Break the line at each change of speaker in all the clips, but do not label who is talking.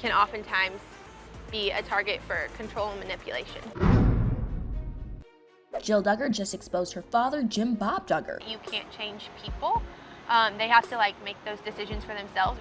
can oftentimes be a target for control and manipulation.
Jill Duggar just exposed her father, Jim Bob Duggar.
You can't change people. They have to make those decisions for themselves.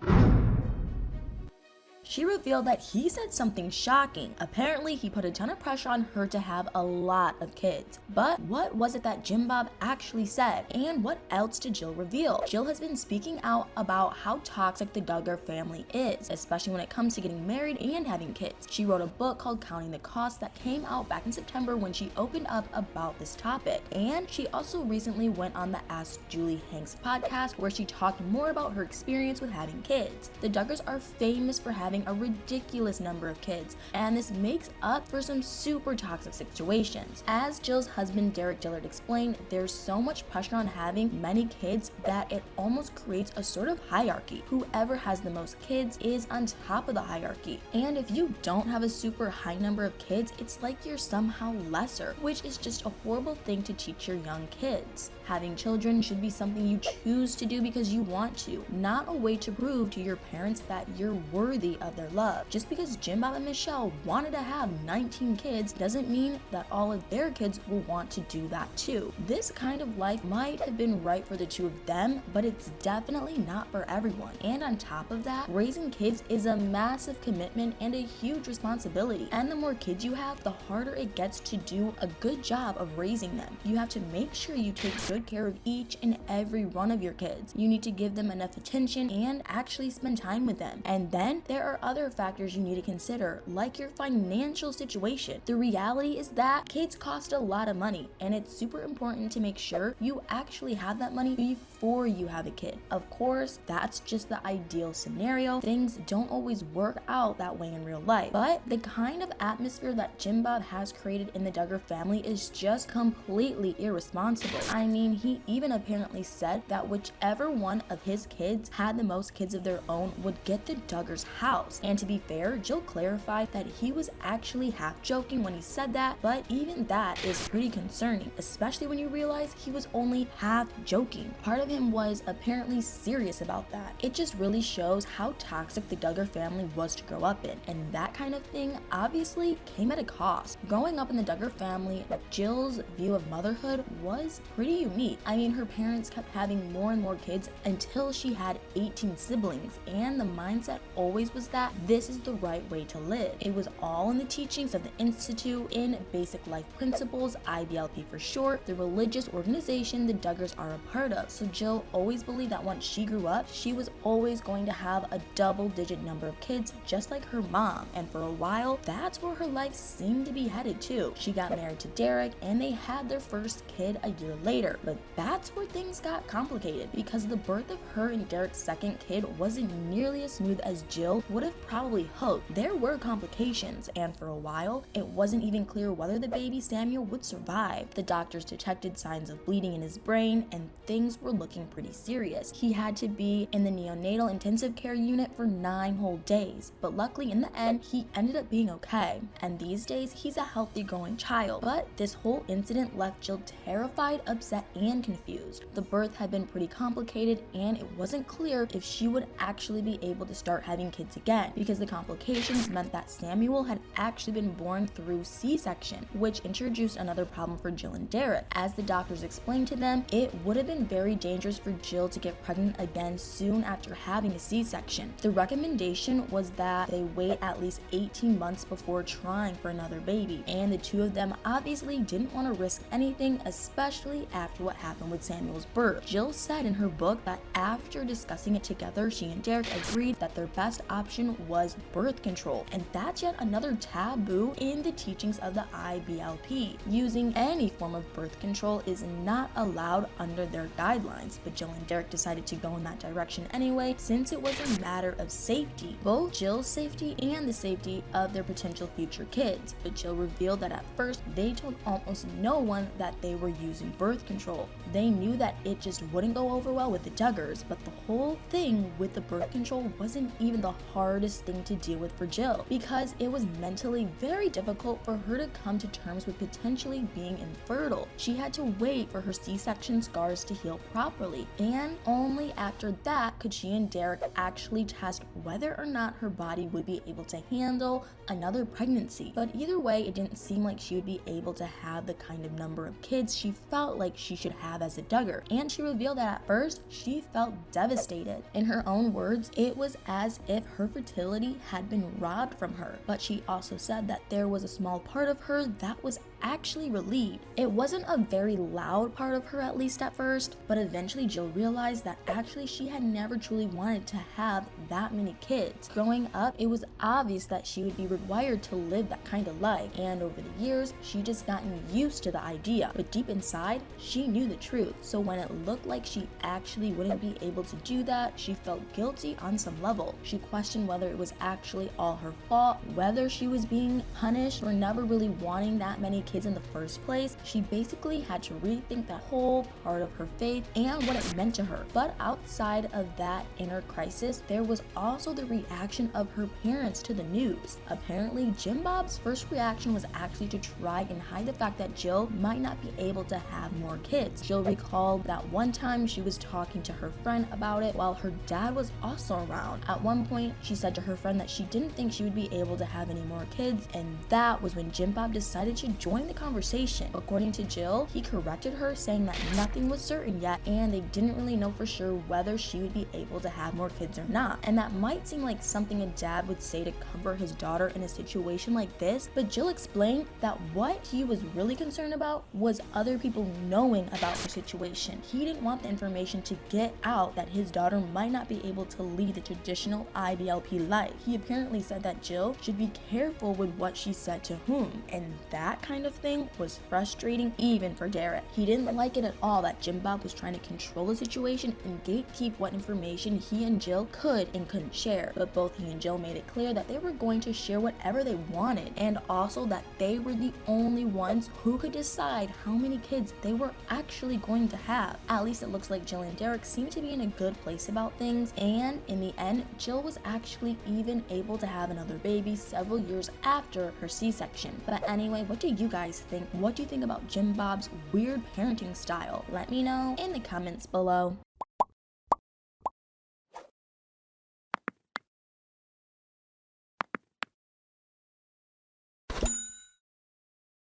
She revealed that he said something shocking. Apparently, he put a ton of pressure on her to have a lot of kids. But what was it that Jim Bob actually said? And what else did Jill reveal? Jill has been speaking out about how toxic the Duggar family is, especially when it comes to getting married and having kids. She wrote a book called Counting the Cost that came out back in September when she opened up about this topic. And she also recently went on the Ask Julie Hanks podcast where she talked more about her experience with having kids. The Duggars are famous for having a ridiculous number of kids, and this makes up for some super toxic situations. As Jill's husband Derek Dillard explained, there's so much pressure on having many kids that it almost creates a sort of hierarchy. Whoever has the most kids is on top of the hierarchy, and if you don't have a super high number of kids, it's like you're somehow lesser, which is just a horrible thing to teach your young kids. Having children should be something you choose to do because you want to, not a way to prove to your parents that you're worthy of their love. Just because Jim Bob and Michelle wanted to have 19 kids doesn't mean that all of their kids will want to do that too. This kind of life might have been right for the two of them, but it's definitely not for everyone. And on top of that, raising kids is a massive commitment and a huge responsibility. And the more kids you have, the harder it gets to do a good job of raising them. You have to make sure you take good care of each and every one of your kids. You need to give them enough attention and actually spend time with them. And then there are other factors you need to consider, like your financial situation. The reality is that kids cost a lot of money, and it's super important to make sure you actually have that money before you have a kid. Of course, that's just the ideal scenario. Things don't always work out that way in real life, but the kind of atmosphere that Jim Bob has created in the Duggar family is just completely irresponsible. I mean, he even apparently said that whichever one of his kids had the most kids of their own would get the Duggars' house. And to be fair, Jill clarified that he was actually half joking when he said that, but even that is pretty concerning, especially when you realize he was only half joking. Part of him was apparently serious about that. It just really shows how toxic the Duggar family was to grow up in, and that kind of thing obviously came at a cost. Growing up in the Duggar family, Jill's view of motherhood was pretty unique. I mean, her parents kept having more and more kids until she had 18 siblings, and the mindset always was that this is the right way to live. It was all in the teachings of the Institute in Basic Life Principles, IBLP for short, the religious organization the Duggars are a part of. So Jill always believed that once she grew up, she was always going to have a double-digit number of kids, just like her mom. And for a while, that's where her life seemed to be headed too. She got married to Derek, and they had their first kid a year later. But that's where things got complicated, because the birth of her and Derek's second kid wasn't nearly as smooth as Jill would have probably hoped. There were complications, and for a while, it wasn't even clear whether the baby Samuel would survive. The doctors detected signs of bleeding in his brain, and things were looking pretty serious. He had to be in the neonatal intensive care unit for 9 whole days, but luckily in the end, he ended up being okay. And these days, he's a healthy growing child. But this whole incident left Jill terrified, upset, and confused. The birth had been pretty complicated, and it wasn't clear if she would actually be able to start having kids again, because the complications meant that Samuel had actually been born through C-section, which introduced another problem for Jill and Derek. As the doctors explained to them, it would have been very dangerous for Jill to get pregnant again soon after having a C-section. The recommendation was that they wait at least 18 months before trying for another baby, and the two of them obviously didn't want to risk anything, especially after what happened with Samuel's birth. Jill said in her book that after discussing it together, she and Derek agreed that their best option was birth control, and that's yet another taboo in the teachings of the IBLP. Using any form of birth control is not allowed under their guidelines, but Jill and Derek decided to go in that direction anyway, since it was a matter of safety, both Jill's safety and the safety of their potential future kids. But Jill revealed that at first they told almost no one that they were using birth control. They knew that it just wouldn't go over well with the Duggars, but the whole thing with the birth control wasn't even the hardest thing to deal with for Jill, because it was mentally very difficult for her to come to terms with potentially being infertile. She had to wait for her C-section scars to heal properly properly. And only after that could she and Derek actually test whether or not her body would be able to handle another pregnancy. But either way, it didn't seem like she would be able to have the kind of number of kids she felt like she should have as a Duggar. And she revealed that at first, she felt devastated. In her own words, it was as if her fertility had been robbed from her. But she also said that there was a small part of her that was actually relieved. It wasn't a very loud part of her, at least at first, but eventually Jill realized that actually she had never truly wanted to have that many kids. Growing up, it was obvious that she would be required to live that kind of life, and over the years, she just gotten used to the idea. But deep inside, she knew the truth. So when it looked like she actually wouldn't be able to do that, she felt guilty on some level. She questioned whether it was actually all her fault, whether she was being punished for never really wanting that many kids in the first place. She basically had to rethink that whole part of her faith and what it meant to her. But outside of that inner crisis, there was also the reaction of her parents to the news. Apparently, Jim Bob's first reaction was actually to try and hide the fact that Jill might not be able to have more kids. Jill recalled that one time she was talking to her friend about it while her dad was also around. At one point, she said to her friend that she didn't think she would be able to have any more kids, and that was when Jim Bob decided to join the conversation. According to Jill, he corrected her, saying that nothing was certain yet and they didn't really know for sure whether she would be able to have more kids or not. And that might seem like something a dad would say to comfort his daughter in a situation like this, but Jill explained that what he was really concerned about was other people knowing about her situation. He didn't want the information to get out that his daughter might not be able to lead the traditional IBLP life. He apparently said that Jill should be careful with what she said to whom, and that kind of thing was frustrating even for Derek. He didn't like it at all that Jim Bob was trying to control the situation and gatekeep what information he and Jill could and couldn't share. But both he and Jill made it clear that they were going to share whatever they wanted, and also that they were the only ones who could decide how many kids they were actually going to have. At least it looks like Jill and Derek seem to be in a good place about things, and in the end, Jill was actually even able to have another baby several years after her C-section. But anyway, what do you guys think? What do you think about Jim Bob's weird parenting style? Let me know in the comments below.